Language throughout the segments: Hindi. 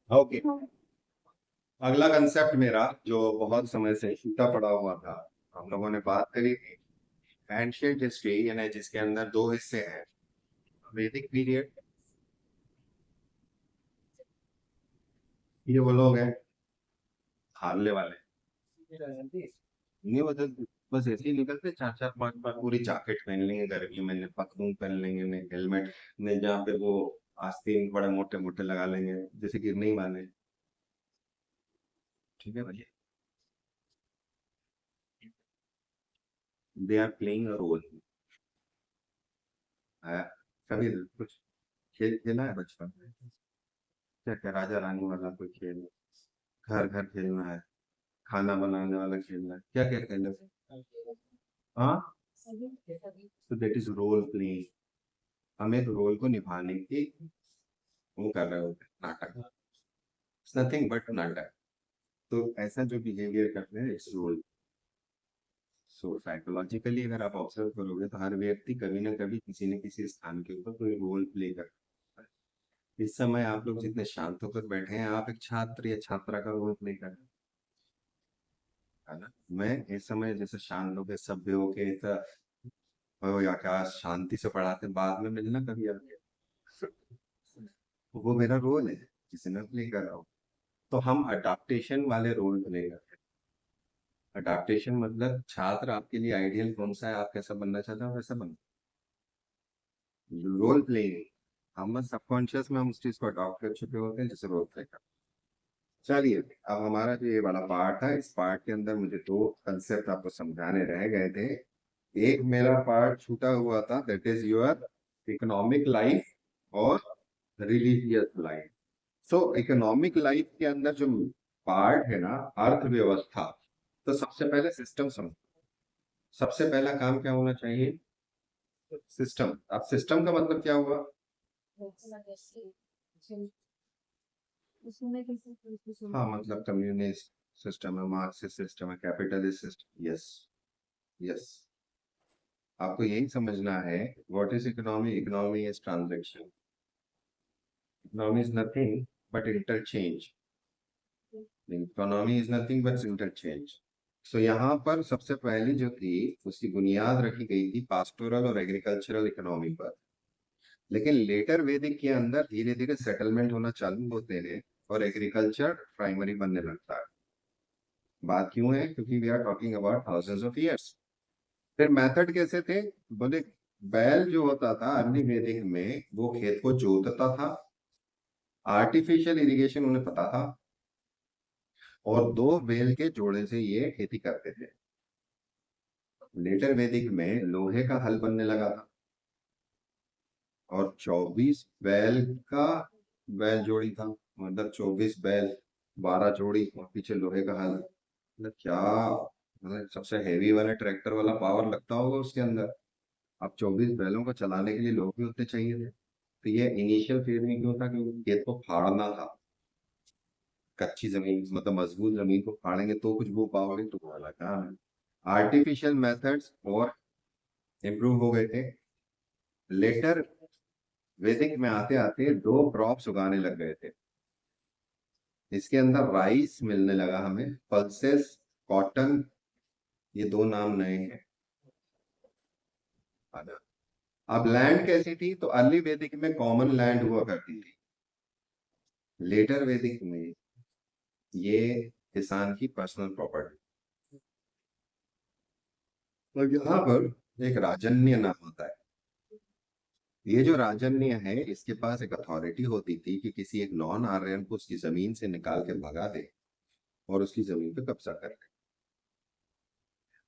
ओके। अगला कंसेप्ट मेरा जो बहुत समय से छूटा पड़ा हुआ था, हम लोगों ने बात करी थी एंशियंट हिस्ट्री, यानी जिसके अंदर दो हिस्से हैं। वैदिक पीरियड, ये वो लोग हैं हारले वाले, ये बस ऐसे ही निकलते, चार चार पांच पांच पूरी जैकेट पहन लेंगे, गर्मी में पतलून पहन लेंगे, ने हेलमेट ने जहाँ पे वो आस्तीन बड़े मोटे मोटे लगा लेंगे, जैसे गिरने ही वाले। ठीक है भैया, they are playing a role. कभी कुछ खेल खेला है बचपन में? क्या क्या राजा रानी वाला कोई खेल, घर घर खेलना है, खाना बनाने वाला खेलना है, क्या क्या खेल है? हाँ, तो दैट इज रोल प्लेइंग। हम एक रोल को निभाने की वो कर रहे होते हैं, नाटक। इट्स नथिंग बट नाटक। तो ऐसा जो बिहेवियर करते हैं इट्स रोल। सो साइकोलॉजिकली अगर आप ऑब्जर्व करोगे तो हर व्यक्ति कभी ना कभी किसी न किसी स्थान के ऊपर कोई रोल प्ले करता है। इस समय आप लोग जितने शांत होकर बैठे हैं, आप एक छात्र या छात्रा का रोल प्ले कर रहे हैं, है ना? मैं इस समय जैसे शांत होकर सभ्य होके ओ या क्या शांति से पढ़ाते, बाद में मिलना कभी आगे, वो मेरा रोल है जिसे मैं प्ले कर रहा हूँ। तो हम अडाप्टेशन वाले रोल प्ले करते हैं। अडाप्टेशन मतलब छात्र आपके लिए आइडियल कौन सा है, आप कैसा बनना चाहते हो वैसा बनो। रोल प्लेइंग, हम सबकॉन्शियस में हम उस चीज को अडॉप्ट कर चुके होते हैं, जैसे रोल प्ले कर। चलिए, अब हमारा जो ये वाला पार्ट है, इस पार्ट के अंदर मुझे दो कंसेप्ट आपको समझाने रह गए थे। एक मेरा पार्ट छूटा हुआ था, that is your economic life और religious life. So economic life के अंदर जो पार्ट है ना, अर्थव्यवस्था, तो सबसे पहले सिस्टम समझो। सबसे पहला काम क्या होना चाहिए? सिस्टम। अब सिस्टम का मतलब क्या हुआ? हाँ, मतलब कम्युनिस्ट सिस्टम है, मार्क्सिस्ट सिस्टम है, कैपिटलिस्ट सिस्टम। Yes, yes. आपको यही समझना है। What is economy? Economy is transaction. Economy is nothing but interchange. Economy is nothing but interchange. So यहाँ पर सबसे पहली जो थी, उसकी बुनियाद रखी गई थी पास्टोरल और एग्रीकल्चरल इकोनॉमी पर। लेकिन लेटर वैदिक के अंदर धीरे धीरे सेटलमेंट होना चालू होते हैं और एग्रीकल्चर प्राइमरी बनने लगता है। बात क्यों है? क्योंकि we are talking about thousands of years. फिर मेथड कैसे थे? बोले, बैल जो होता था अर्ली वैदिक में, वो खेत को जोतता था। आर्टिफिशियल इरिगेशन उन्हें पता था, और दो बैल के जोड़े से ये खेती करते थे। लेटर वैदिक में लोहे का हल बनने लगा था, और 24 बैल का बैल जोड़ी था। मतलब 24 बैल, 12 जोड़ी, और पीछे लोहे का हल। मतलब क्या, मतलब सबसे हैवी वाला ट्रैक्टर वाला पावर लगता होगा उसके अंदर। अब 24 बैलों को चलाने के लिए लोग भी उतने चाहिए थे। तो ये इनिशियल फेज में क्यों था? क्योंकि खेत को फाड़ना था। कच्ची जमीन, मतलब मजबूत जमीन को फाड़ेंगे तो कुछ बो पाओगे, तो वाला काम है। आर्टिफिशियल मेथड्स और इम्प्रूव हो गए थे। लेटर वैदिक में आते आते दो क्रॉप्स उगाने लग गए थे। इसके अंदर राइस मिलने लगा हमें, पल्सेस, कॉटन, ये दो नाम नए हैं। अब लैंड कैसी थी? तो अर्ली वैदिक में कॉमन लैंड हुआ करती थी। लेटर वैदिक में ये किसान की पर्सनल प्रॉपर्टी। तो यहाँ पर एक राजन्य नाम होता है। ये जो राजन्य है, इसके पास एक अथॉरिटी होती थी कि किसी एक नॉन आर्यन को उसकी जमीन से निकाल के भगा दे और उसकी जमीन पे कब्जा कर ले।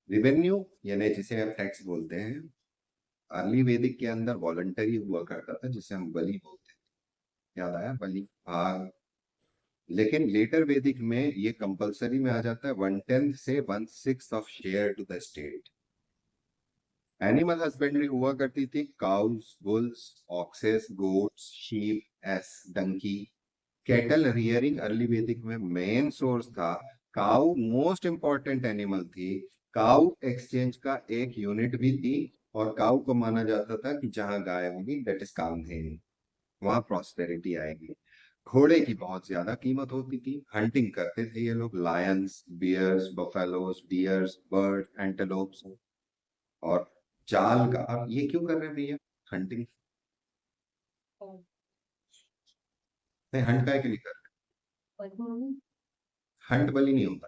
रिवेन्यू, यानी जिसे हम टैक्स बोलते हैं, अर्ली वैदिक के अंदर वॉलंटरी हुआ करता था, जिसे हम बलि बोलते हैं। याद आया? बलि, भाग। लेकिन लेटर वैदिक में ये कंपलसरी में आ जाता है, 1/10 से 1/6 of share to the state. Animal husbandry हुआ करती थी, cows, bulls, oxes, goats, sheep, ass, donkey. Cattle rearing early वैदिक में मेन सोर्स था। काउ मोस्ट इंपॉर्टेंट एनिमल थी। काउ एक्सचेंज का एक यूनिट भी थी, और काउ को माना जाता था कि जहां गाय होगी दैट इज कामधेनु, वहां प्रॉस्पेरिटी आएगी। घोड़े की बहुत ज्यादा कीमत होती थी। हंटिंग करते थे ये लोग, lions, bears, buffaloes, deers, bird, antelopes. और चाल का, अब ये क्यों कर रहे हैं भैया हंटिंग? नहीं, हंट का के लिए कर रहे हैं? हंट बलि नहीं होता,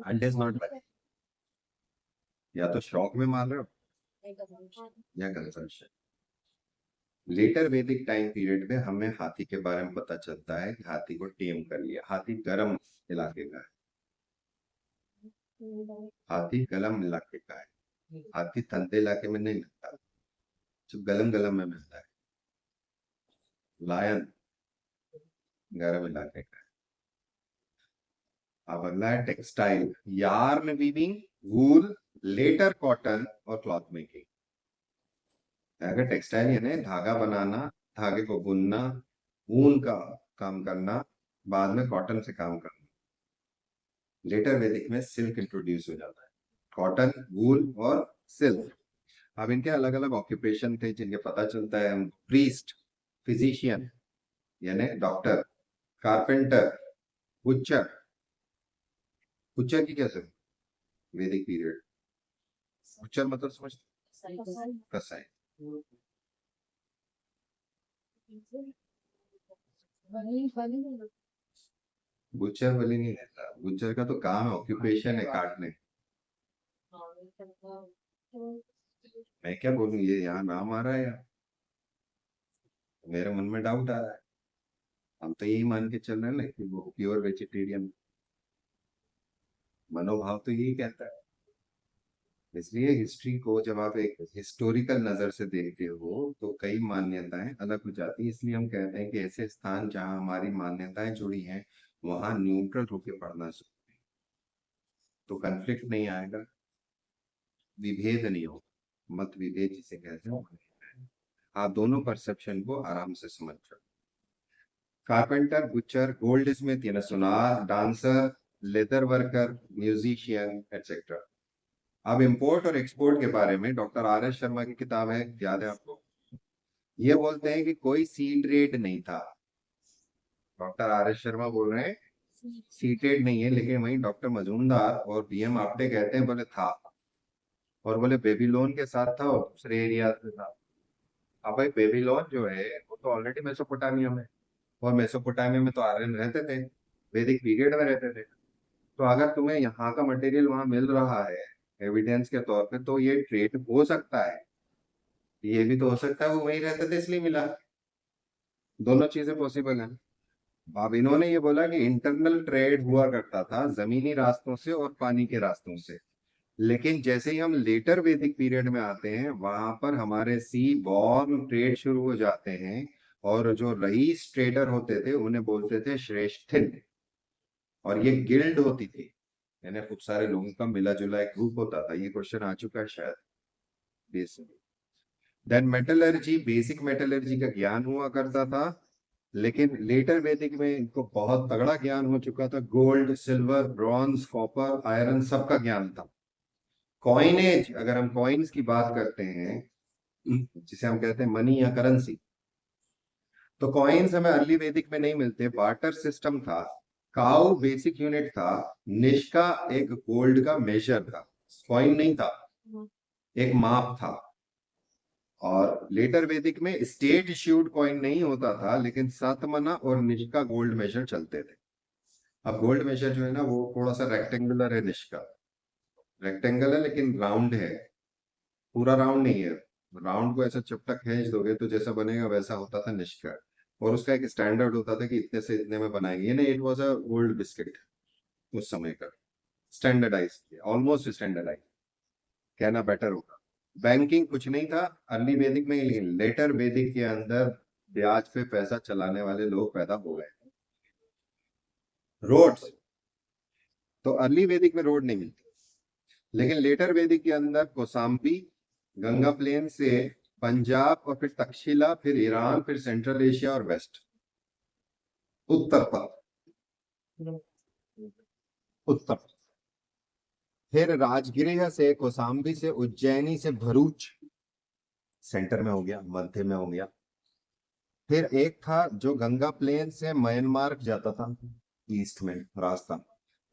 हंट इज नॉट बलि। या तो शौक में मार रहे हो या कंजम्पशन। लेटर वैदिक टाइम पीरियड में हमें हाथी के बारे में पता चलता है कि हाथी को टेम कर लिया। हाथी गर्म इलाके का है, हाथी गर्म इलाके का है। हाथी ठंडे इलाके में नहीं मिलता, जो गलम गलम में मिलता है। लायन गर्म इलाके का है। अब अगला है टेक्सटाइल, यार्न वीविंग, वूल, लेटर कॉटन और क्लॉथ मेकिंग। अगर टेक्सटाइल यानी धागा बनाना, धागे को बुनना, ऊन का काम करना, बाद में कॉटन से काम करना। लेटर वैदिक में सिल्क इंट्रोड्यूस हो जाता है, कॉटन, वूल और सिल्क। अब इनके अलग अलग ऑक्यूपेशन थे जिनके पता चलता है। प्रीस्ट, फिजिशियन यानी डॉक्टर, कारपेंटर, बुचर। बुचर की कैसे वैदिक पीरियड, बुचर मतलब समझते, कसाई। बुचर बलि नहीं रहता, बुचर का तो काम है, ऑक्यूपेशन है काटने। मैं क्या बोलूं, ये यहाँ नाम आ रहा है यार, मेरे मन में डाउट आ रहा है। हम तो यही मान के चल रहे हैं ना कि वो प्योर वेजिटेरियन, मनोभाव तो यही कहता है। इसलिए हिस्ट्री को जब आप एक हिस्टोरिकल नजर से देखते हो तो कई मान्यताएं अलग हो जाती है। इसलिए हम कहते हैं कि ऐसे स्थान जहां हमारी मान्यताएं जुड़ी हैं वहां न्यूट्रल होकर पढ़ना चाहिए, तो कन्फ्लिक्ट नहीं आएगा, विभेद नहीं होगा, मत विभेद जिसे कहते हैं। आप दोनों परसेप्शन को आराम से समझ सकते। कारपेंटर, बुचर, गोल्ड स्मिथ यानी सुनार, dancer, leather worker, musician etcetera. अब इंपोर्ट और एक्सपोर्ट के बारे में डॉक्टर आर एस शर्मा की किताब है, याद है आपको? ये बोलते हैं कि कोई सी ट्रेड नहीं था। डॉक्टर आर एस शर्मा बोल रहे हैं सी ट्रेड नहीं है, लेकिन वही डॉक्टर मजूमदार और बीएम आपटे कहते हैं बोले था। और बोले बेबीलोन के साथ था और दूसरे एरिया से था। अब भाई बेबीलोन जो है वो तो ऑलरेडी मेसोपोटामिया में, और मेसोपोटामिया में तो आर्यन रहते थे, वैदिक पीरियड में रहते थे। तो अगर तुम्हें यहाँ का मटेरियल वहां मिल रहा है एविडेंस के तौर पे, तो ये ट्रेड हो सकता है। ये भी तो हो सकता है वो वहीं रहते थे इसलिए मिला। दोनों चीजें पॉसिबल हैं। अब इन्होंने ये बोला कि इंटरनल ट्रेड हुआ करता था जमीनी रास्तों से और पानी के रास्तों से। लेकिन जैसे ही हम लेटर वैदिक पीरियड में आते हैं वहां पर हमारे सी बॉर्न ट्रेड शुरू हो जाते हैं। और जो रईस ट्रेडर होते थे उन्हें बोलते थे श्रेष्ठिन। और ये गिल्ड होती थी, यानी खूब सारे लोगों का मिला जुला एक ग्रुप होता था। ये क्वेश्चन आ चुका है शायद बेस में। देन मेटलर्जी, बेसिक मेटलर्जी का ज्ञान हुआ करता था। लेकिन लेटर वैदिक में इनको बहुत तगड़ा ज्ञान हो चुका था। Gold, silver, bronze, copper, iron सबका ज्ञान था। कॉइनेज, अगर हम कॉइन्स की बात करते हैं जिसे हम कहते हैं मनी या करेंसी, तो कॉइन्स हमें अर्ली वैदिक में नहीं मिलते। बार्टर सिस्टम था, काउ बेसिक यूनिट था, निष्का एक गोल्ड का मेजर था, कॉइन नहीं था, एक माप था। और लेटर वैदिक में स्टेट इश्यूड कॉइन नहीं होता था, लेकिन सातमना और निष्का गोल्ड मेजर चलते थे। अब गोल्ड मेजर जो है ना वो थोड़ा सा रेक्टेंगुलर है, निष्का रेक्टेंगल है लेकिन राउंड है, पूरा राउंड नहीं है। राउंड को ऐसा चपटा खींच दोगे तो जैसा बनेगा वैसा होता था निष्का। और उसका एक स्टैंडर्ड होता था कि इतने से इतने में बनाएंगे, नहीं it was a gold biscuit उस समय का। स्टैंडर्डाइज, ऑलमोस्ट स्टैंडर्डाइज कहना बेटर होगा। बैंकिंग कुछ नहीं था अर्ली वैदिक में, लेकिन लेटर वैदिक के अंदर ब्याज पे पैसा चलाने वाले लोग पैदा हो गए। रोड्स, तो अर्ली वैदिक में रोड नहीं मिलती, लेकिन लेटर वैदिक के अंदर कोसाम्बी, गंगा प्लेन से पंजाब और फिर तक्षशिला, फिर ईरान, फिर सेंट्रल एशिया और वेस्ट, उत्तर पर, उत्तर। फिर राजगृह से, कोसाम्बी से, उज्जैनी से भरूच, सेंटर में हो गया, मध्य में हो गया। फिर एक था जो गंगा प्लेन से म्यांमार जाता था, ईस्ट में रास्ता।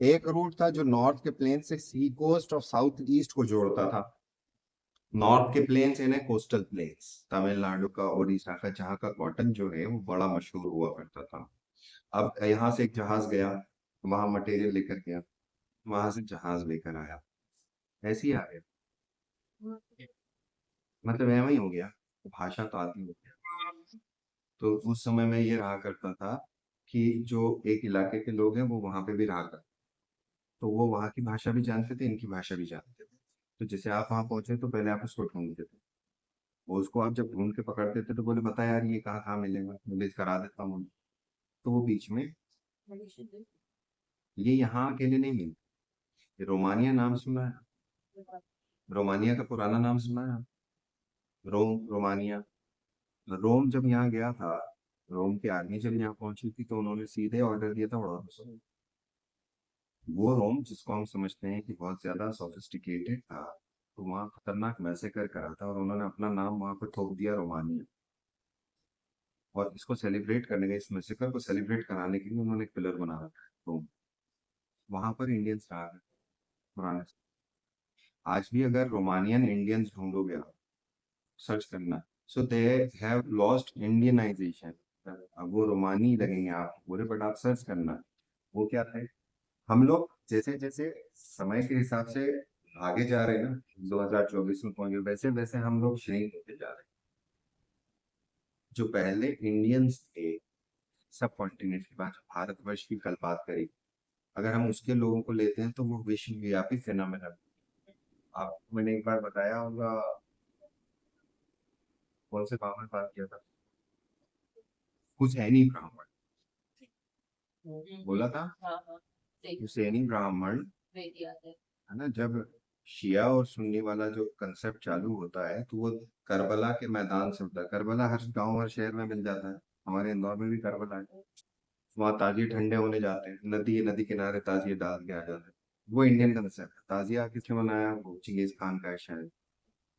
एक रूट था जो नॉर्थ के प्लेन से सी कोस्ट और साउथ ईस्ट को जोड़ता था। नॉर्थ के प्लेन्स यानी कोस्टल प्लेन्स, तमिलनाडु का, उड़ीसा का, जहाँ का कॉटन जो है वो बड़ा मशहूर हुआ करता था। अब यहाँ से एक जहाज गया, वहां मटेरियल लेकर गया, वहां से जहाज लेकर आया, ऐसे ही आ गया। मतलब ऐਵੇਂ ही हो गया, भाषा तो आती हो गया। तो उस समय में ये रहा करता था कि जो एक इलाके के लोग हैं वो वहां पे भी रहा करते, तो वो वहाँ की भाषा भी जानते थे, इनकी भाषा भी जानते थे। तो जैसे आप वहां पहुंचे तो पहले आप उसको ढूंढते थे, वो उसको आप जब ढूंढ के पकड़ते थे तो बोले बता यार ये कहाँ कहाँ मिलेगा, मैं करा देता हूँ। तो वो बीच में, ये यहाँ अकेले नहीं मिलते। ये रोमानिया नाम सुना है? रोमानिया का पुराना नाम सुना है? रोम, रोमानिया। रोम जब यहाँ गया था, रोम की आर्मी जब यहाँ पहुंची थी तो उन्होंने सीधे ऑर्डर दिया था उड़ान से। वो रोम जिसको हम समझते हैं कि बहुत ज्यादा सोफिस्टिकेटेड था, तो वहाँ खतरनाक मैसेकर करा था और उन्होंने अपना नाम वहां पर थोप दिया रोमानिया। और इसको सेलिब्रेट करने का, इस मैसेकर को सेलिब्रेट कराने के लिए उन्होंने एक पिलर बना रखा है रोम। वहां पर इंडियंस रहा है पुराने से। आज भी अगर रोमानियन इंडियंस ढूंढोगे आप, सर्च करना, सो दे हैव लॉस्ट इंडियनाइजेशन। अब वो रोमानी लगेंगे आप पूरे, बट आप सर्च करना वो क्या थे। हम लोग जैसे जैसे समय के हिसाब से आगे जा रहे हैं ना, 2024 में पहुंचे, वैसे वैसे हम लोग श्रिंक होते जा रहे हैं। जो पहले इंडियंस थे सब कॉन्टिनेंट की बात, भारतवर्ष की कल बात करें, अगर हम उसके लोगों को लेते हैं तो वो विश्वव्यापी फिनोमेना। आपको मैंने एक बार बताया होगा, कौन से बाबा ने बात किया था, हुसैनी ब्राह्मण बोला था। हुसैनी ब्राह्मण है ना, जब शिया और सुन्नी वाला जो कंसेप्ट चालू होता है तो वो करबला के मैदान से होता है। करबला हर गांव हर शहर में मिल जाता है, हमारे इंदौर में भी करबला है। वहाँ ताजिए ठंडे होने जाते हैं, नदी नदी किनारे ताजिए डाल के आ जाते हैं। वो इंडियन कंसेप्ट है। ताजिया किसने बनाया? वो चिंगेज खान का है शायद,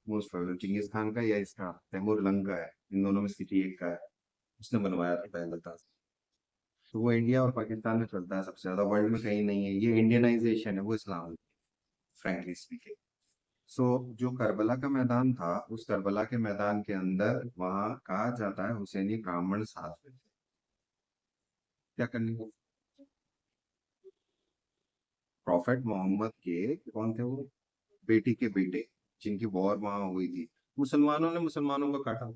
मोस्ट प्रोबेबल चिंगेज खान का या इसका तैमूर लंग का है, इन दोनों में से किसी एक का है। उसने बनवाया था पहले ताज। तो वो इंडिया और पाकिस्तान में चलता है सबसे ज्यादा, वर्ल्ड में कहीं नहीं है। ये इंडियनाइजेशन है, वो इस्लाम, फ्रेंकली स्पीकिंग। सो जो करबला का मैदान था, उस करबला के मैदान के अंदर वहां कहा जाता है हुसैनी ब्राह्मण साथ में थे। क्या करने को? प्रॉफेट मोहम्मद के कौन थे वो? बेटी के बेटे, जिनकी वॉर वहां हुई थी। मुसलमानों ने मुसलमानों को काटा,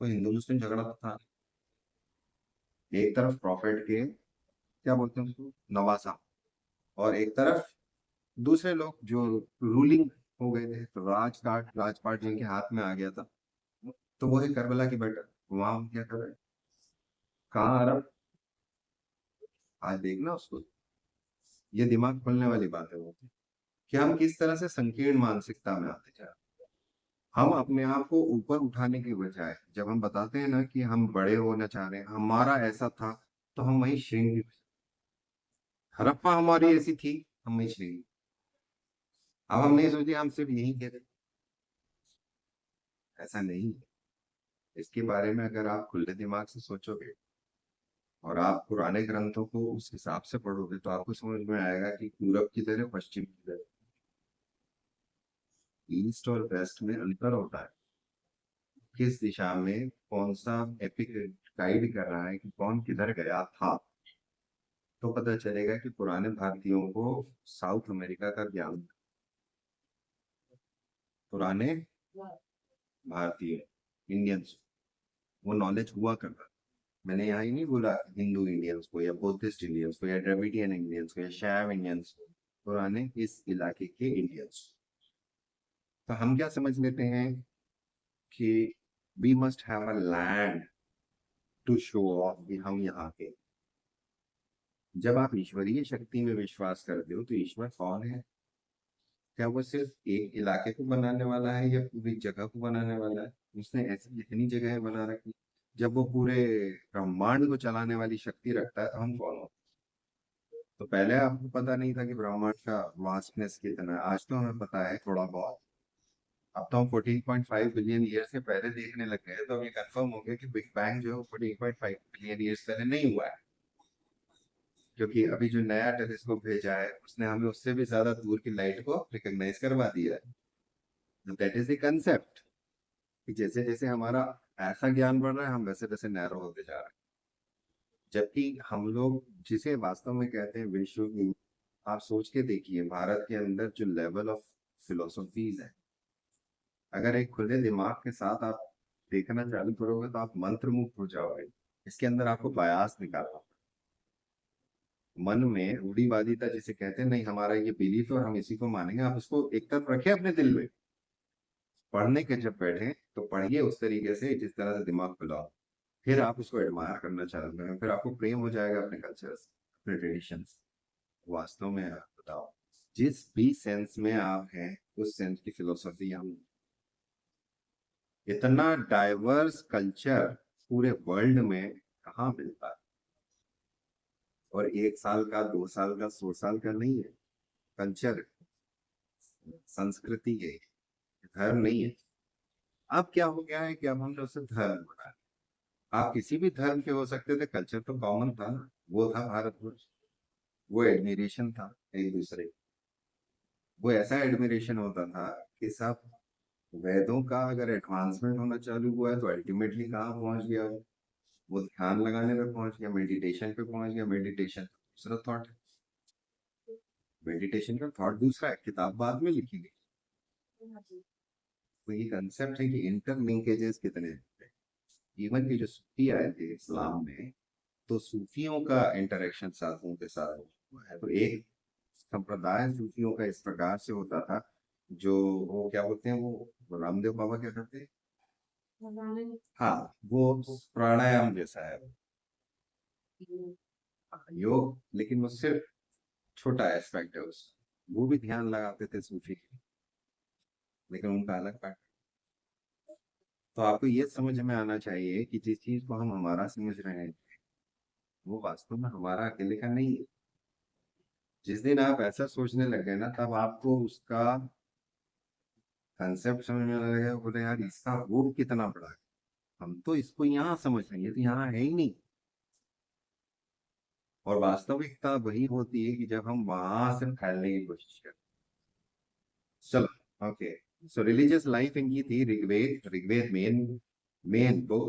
कोई हिंदू मुस्लिम झगड़ा तो था नहीं। एक तरफ प्रॉफेट के, क्या बोलते हैं उसको, नवासा, और एक तरफ दूसरे लोग जो रूलिंग हो गए थे, तो राजपाट जिनके हाथ में आ गया था। तो वो है करबला की बेटा, वहां हम क्या कर रहे हैं? कहाँ अरब? आज देखना उसको। ये दिमाग खोलने वाली बात है वो, कि हम किस तरह से संकीर्ण मानसिकता में आते जा रहे हैं। हम अपने आप को ऊपर उठाने की बजाय जब हम बताते हैं ना कि हम बड़े होना चाह रहे हैं, हमारा ऐसा था, तो हम वही श्रेणी, हड़प्पा हमारी ऐसी थी, हम वही श्रेणी। अब हम नहीं सोचते हम सिर्फ यही कहते, ऐसा नहीं है। इसके बारे में अगर आप खुले दिमाग से सोचोगे और आप पुराने ग्रंथों को उस हिसाब से पढ़ोगे तो आपको समझ में आएगा कि पूरब की तरह पश्चिम की तरह, ईस्ट और वेस्ट में अंतर होता है। किस दिशा में कौन सा एपिक गाइड कर रहा है कि कौन किधर गया था, तो पता चलेगा कि पुराने भारतीयों को साउथ अमेरिका का ज्ञान, पुराने भारतीय इंडियंस, वो नॉलेज हुआ करता। मैंने यहाँ ही नहीं बोला हिंदू इंडियंस को या बुद्धिस्ट इंडियंस को या द्रविडियन इंडियंस को या शैव इंडियंस को, पुराने इस इलाके के इंडियंस। तो हम क्या समझ लेते हैं कि we must have a land to show off कि हम यहाँ के। जब आप ईश्वरीय शक्ति में विश्वास करते हो तो ईश्वर कौन है? क्या वो सिर्फ एक इलाके को बनाने वाला है या पूरी जगह को बनाने वाला है? उसने ऐसी इतनी जगह बना रखी। जब वो पूरे ब्रह्मांड को चलाने वाली शक्ति रखता है तो हम कौन हो? तो पहले आपको पता नहीं था कि ब्रह्मांड का वास्टनेस कितना है, आज तो हमें पता है थोड़ा बहुत। अब तो हम 14.5 बिलियन ईयर से पहले देखने लग गए, तो अब ये कंफर्म हो गया कि बिग बैंग जो है 14.5 बिलियन ईयर्स पहले नहीं हुआ है, क्योंकि अभी जो नया टेलीस्कोप भेजा है उसने हमें उससे भी ज्यादा दूर की लाइट को रिकॉग्नाइज करवा दिया है। दैट इज द कंसेप्ट कि जैसे जैसे हमारा ऐसा ज्ञान बढ़ रहा है, हम वैसे वैसे नैरो होते जा रहे हैं। जबकि हम लोग जिसे वास्तव में कहते हैं विश्व की, आप सोच के देखिए भारत के अंदर जो लेवल ऑफ फिलोसफीज है, अगर एक खुले दिमाग के साथ आप देखना चालू करोगे तो आप मंत्रमुग्ध हो जाओगे। इसके अंदर आपको बयास निकालना, मन में रूढ़िवादिता जिसे कहते हैं, नहीं हमारा ये बिलीफ है और हम इसी को मानेंगे, आप उसको एक तरफ रखें अपने दिल में। पढ़ने के जब बैठे तो पढ़िए उस तरीके से जिस तरह से दिमाग खुलाओ, फिर आप उसको एडमायर करना चालू करें, फिर आपको प्रेम हो जाएगा अपने कल्चर से, अपने ट्रेडिशन। वास्तव में आप बताओ, जिस भी सेंस में आप हैं उस सेंस की फिलोसफी हम, इतना डाइवर्स कल्चर पूरे वर्ल्ड में कहाँ मिलता है। और 1 साल का, 2 साल का, 100 साल का नहीं है कल्चर, संस्कृति है, धर्म नहीं है। अब क्या हो गया है कि अब हमने उसे धर्म बनाया। आप किसी भी धर्म के हो सकते थे, कल्चर तो कॉमन था ना, वो था भारतवर्ष। वो एडमिरेशन था एक दूसरे, वो ऐसा एडमिरेशन होता था कि सब वेदों का अगर एडवांसमेंट होना चालू हुआ है तो अल्टीमेटली कहाँ पहुंच गया वो ध्यान लगाने पे पहुंच गया, मेडिटेशन पे पहुंच गया। मेडिटेशन दूसरा थॉट है, मेडिटेशन का थॉट दूसरा है, किताब बाद में लिखी गई। तो ये कंसेप्ट है कि इंटर लिंकेजेस कितने हैं। इवन की जो सूफी आए थे इस्लाम में, तो सूफियों का इंटरेक्शन साधुओं के साथ हुआ है। तो एक संप्रदाय सूफियों का इस प्रकार से होता था, जो वो क्या बोलते हैं, वो रामदेव बाबा क्या करते हैं, हाँ वो प्राणायाम जैसा है योग, लेकिन वो सिर्फ छोटा एस्पेक्ट है उसका। वो भी ध्यान लगाते थे सूफी, लेकिन उनका अलग पैटर्न। तो आपको ये समझ में आना चाहिए कि जिस चीज को हम हमारा समझ रहे हैं वो वास्तव में हमारा अकेले का नहीं है। जिस दिन आप ऐसा सोचने लगे ना, तब आपको उसका कंसेप्ट समझ में आने लगेगा, बोले यार इसका वो कितना बड़ा है, हम तो इसको यहाँ समझ रहे हैं, ये तो यहाँ है ही नहीं। और वास्तविकता वही होती है कि जब हम वहां से फैलने की कोशिश करते हैं। चलो ओके, सो रिलीजियस लाइफ इनकी थी ऋग्वेद। ऋग्वेद मेन मेन को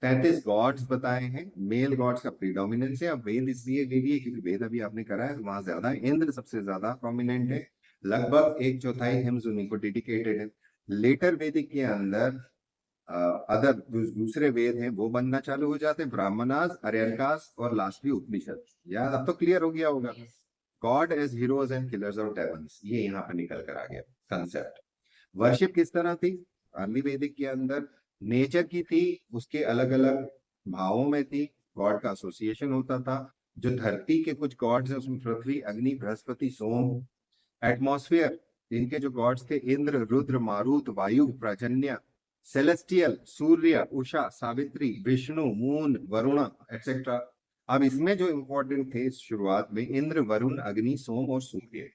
33 गॉड्स बताए हैं, मेल गॉड्स का प्रीडोमिनेंस है। अब वेद इसलिए ले लिए क्योंकि वेद अभी आपने करा है तो वहां ज्यादा है। इंद्र सबसे ज्यादा प्रोमिनेंट है, लगभग 1/4 हिम्स उन्हीं को डेडिकेटेड है। लेटर वेदिक के अंदर अदर दूसरे वेद हैं वो बनना चालू हो जाते हैं, ब्राह्मणास, अरण्यकास और लास्टली उपनिषद। यार अब तो क्लियर हो गया होगा, god as heroes and killers of demons, ये यहाँ पर निकल कर आ गया कंसेप्ट। वर्शिप किस तरह थी अर्ली वैदिक के अंदर, नेचर की थी, उसके अलग अलग भावों में थी, गॉड का एसोसिएशन होता था। जो धरती के कुछ गॉड्स हैं उसमें पृथ्वी, अग्नि, बृहस्पति, सोम। एटमॉस्फेयर, इनके जो गॉड्स थे इंद्र, रुद्र, मारुत, वायु, पर्जन्य। सेलेस्टियल, सूर्य, उषा, सावित्री, विष्णु, मून, वरुण एक्सेट्रा। अब इसमें जो इंपॉर्टेंट थे शुरुआत में, इंद्र, वरुण, अग्नि, सोम और सूर्य।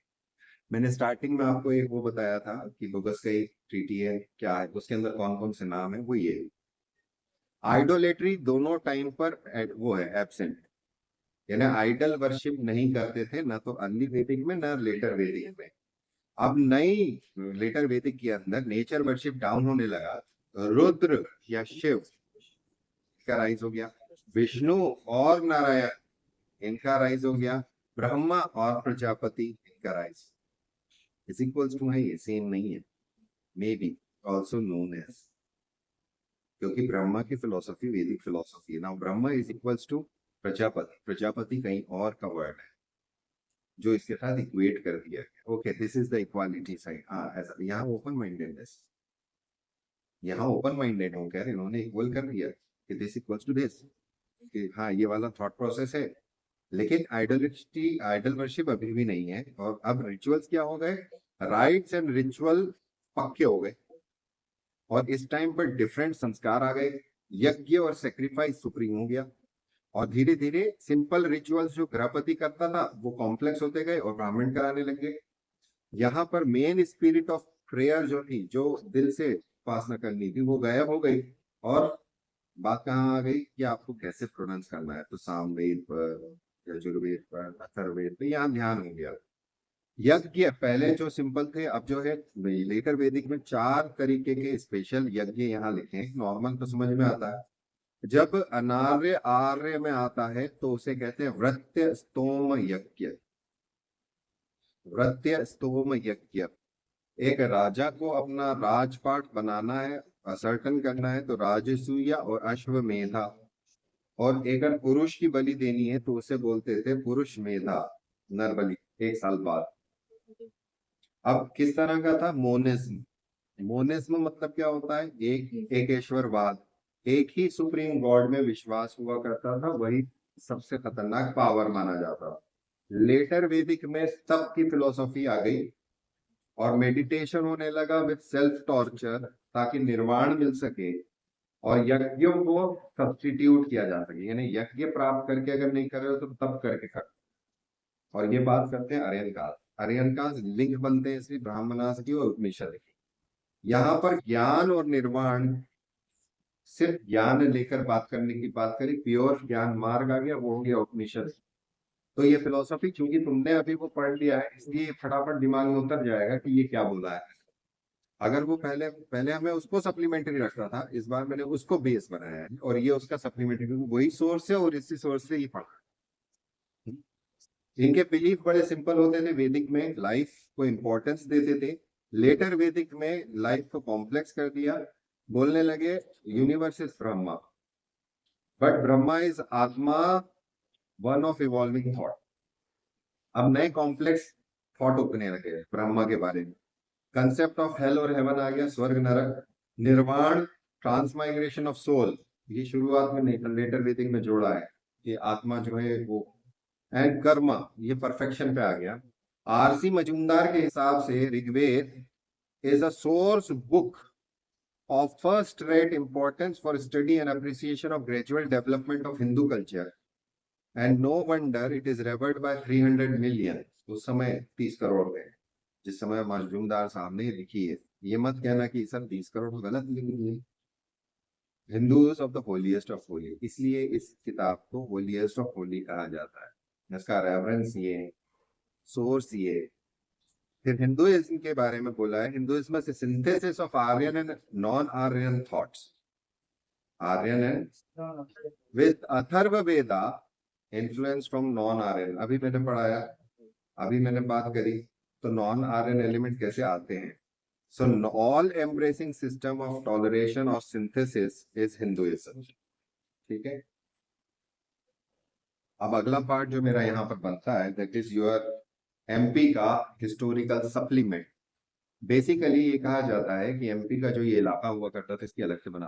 मैंने स्टार्टिंग में आपको एक वो बताया था कि लोगस का एक ट्रीटी है क्या है, उसके अंदर कौन कौन से नाम है, वो ये आइडोलेट्री दोनों टाइम पर वो है एब्सेंट, यानी आइडल वर्शिप नहीं करते थे, ना तो अर्ली वैदिक में ना लेटर वैदिक में। अब नई लेटर वैदिक के अंदर नेचर वर्शिप डाउन होने लगा, रुद्र या शिव का राइज हो गया, विष्णु और नारायण इनका राइज हो गया, ब्रह्मा और प्रजापति इनका राइज इज इक्वल्स टू है, ये सेम नहीं है, may be also known as, क्योंकि ब्रह्मा की फिलोसफी वैदिक फिलोसफी है ना। Brahma is equals to Prajapati, Prajapati कहीं और का वर्ड है जो इसके साथ इक्वेट कर दिया गया। Okay, this is the equality side. हाँ ऐसा, यहाँ ओपन माइंडेडनेस, यहाँ ओपन माइंडेड हो गया, इन्होंने इक्वल कर दिया कि दिस इक्वल्स टू दिस, कि हाँ ये वाला थॉट प्रोसेस है। लेकिन आइडलिटी, आइडल वर्शिप अभी भी नहीं है। और अब रिचुअल्स क्या हो गए, राइट्स एंड रिचुअल पक्के हो गए, और इस टाइम पर डिफरेंट संस्कार आ गए, यज्ञ और सेक्रीफाइस सुप्रीम हो गया। और धीरे धीरे सिंपल रिचुअल्स जो गृहपति करता था वो कॉम्प्लेक्स होते गए और ब्राह्मण कराने लग गए। यहाँ पर मेन स्पिरिट ऑफ प्रेयर जो थी, जो दिल से उपासना करनी थी, वो गायब हो गई। और बात कहाँ आ गई कि आपको कैसे प्रोनाउंस करना है, तो सामवेद पर, यजुर्वेद पर, अथर्ववेद पे यहाँ ध्यान हो गया। यज्ञ पहले जो सिंपल थे, अब जो है लेटर वैदिक में 4 तरीके के स्पेशल यज्ञ यहाँ लिखे हैं। नॉर्मल तो समझ में आता है, जब अनार्य आर्य में आता है तो उसे कहते हैं व्रत्य स्तोम यज्ञ। व्रत्य स्तोम यज्ञ, एक राजा को अपना राजपाट बनाना है, असर्टन करना है, तो राजसूया और अश्वमेधा। और एक अगर पुरुष की बलि देनी है तो उसे बोलते थे पुरुष मेधा, नर बलि 1 साल बाद। अब किस तरह का था मोनिज्म? मोनिज्म मतलब क्या होता है? एक एकेश्वरवाद, एक ही सुप्रीम गॉड में विश्वास हुआ करता था, वही सबसे खतरनाक पावर माना जाता था। लेटर वैदिक में सबकी फिलोसॉफी आ गई और मेडिटेशन होने लगा विद सेल्फ टॉर्चर, ताकि निर्वाण मिल सके और यज्ञों को सब्स्टिट्यूट किया जा सके, यानी यज्ञ प्राप्त करके अगर नहीं कर रहे हो तो तब करके कर। और ये बात करते हैं आर्यन काल। आर्यन काल लिंक बनते हैं इसलिए ब्राह्मणास की और उपनिषद की। यहाँ पर ज्ञान और निर्वाण, सिर्फ ज्ञान लेकर बात करने की बात करी, प्योर ज्ञान मार्ग आ गया, वो हो गया उपनिषद। तो ये फिलोसॉफी चूंकि तुमने अभी वो पढ़ लिया है, इसलिए फटाफट दिमाग में उतर जाएगा कि ये क्या बोल रहा है। अगर वो पहले पहले हमें उसको सप्लीमेंट्री रखना था, इस बार मैंने उसको बेस बनाया है और ये उसका सप्लीमेंट्री, क्योंकि वही सोर्स है और इसी सोर्स से ही पढ़ा। इनके बिलीफ बड़े सिंपल होते थे। वैदिक में लाइफ को इंपॉर्टेंस देते थे, लेटर वैदिक में लाइफ को कॉम्प्लेक्स कर दिया। बोलने लगे universe is Brahma, but Brahma is आत्मा, वन ऑफ इवॉल्विंग थॉट। अब नए कॉम्प्लेक्स थॉट उठने लगे ब्रह्मा के बारे में। कंसेप्ट ऑफ हेल और हेवन आ गया, स्वर्ग नरक, निर्वाण, ट्रांसमाइग्रेशन ऑफ सोल, ये शुरुआत में नहीं, लेटर वैदिक में जोड़ा है कि आत्मा जो है वो, एंड कर्म, ये परफेक्शन पे आ गया। आरसी मजूमदार के हिसाब से Rigveda is a source book of first rate importance for study and appreciation of gradual development of Hindu culture, and no wonder it is revered by 300 million। उस समय 30 करोड़ थे जिस समय मजूमदार साहब ने लिखी है। ये मत कहना कि सर 30 करोड़ गलत लिखी है। Hindus of the holiest of Holi, इसलिए इस किताब को होलीएस्ट ऑफ होली कहा जाता है। इसका रेफरेंस ये, सोर्स ये। फिर हिंदुइज्म के बारे में बोला है, हिंदुइज्म से synthesis of Aryan and non Aryan thoughts, Aryan and with Atharvaveda influence from non Aryan. अभी मैंने पढ़ाया, अभी मैंने बात करी, तो नॉन आर्यन एलिमेंट कैसे आते हैं। So all embracing system of toleration और सिंथेसिस इज हिंदुइज्म। ठीक है, अब अगला पार्ट जो मेरा यहाँ पर बनता है, दैट इज योर एमपी का हिस्टोरिकल सप्लीमेंट। बेसिकली ये कहा जाता है कि एमपी का जो ये इलाका हुआ करता था, इसकी अलग से बना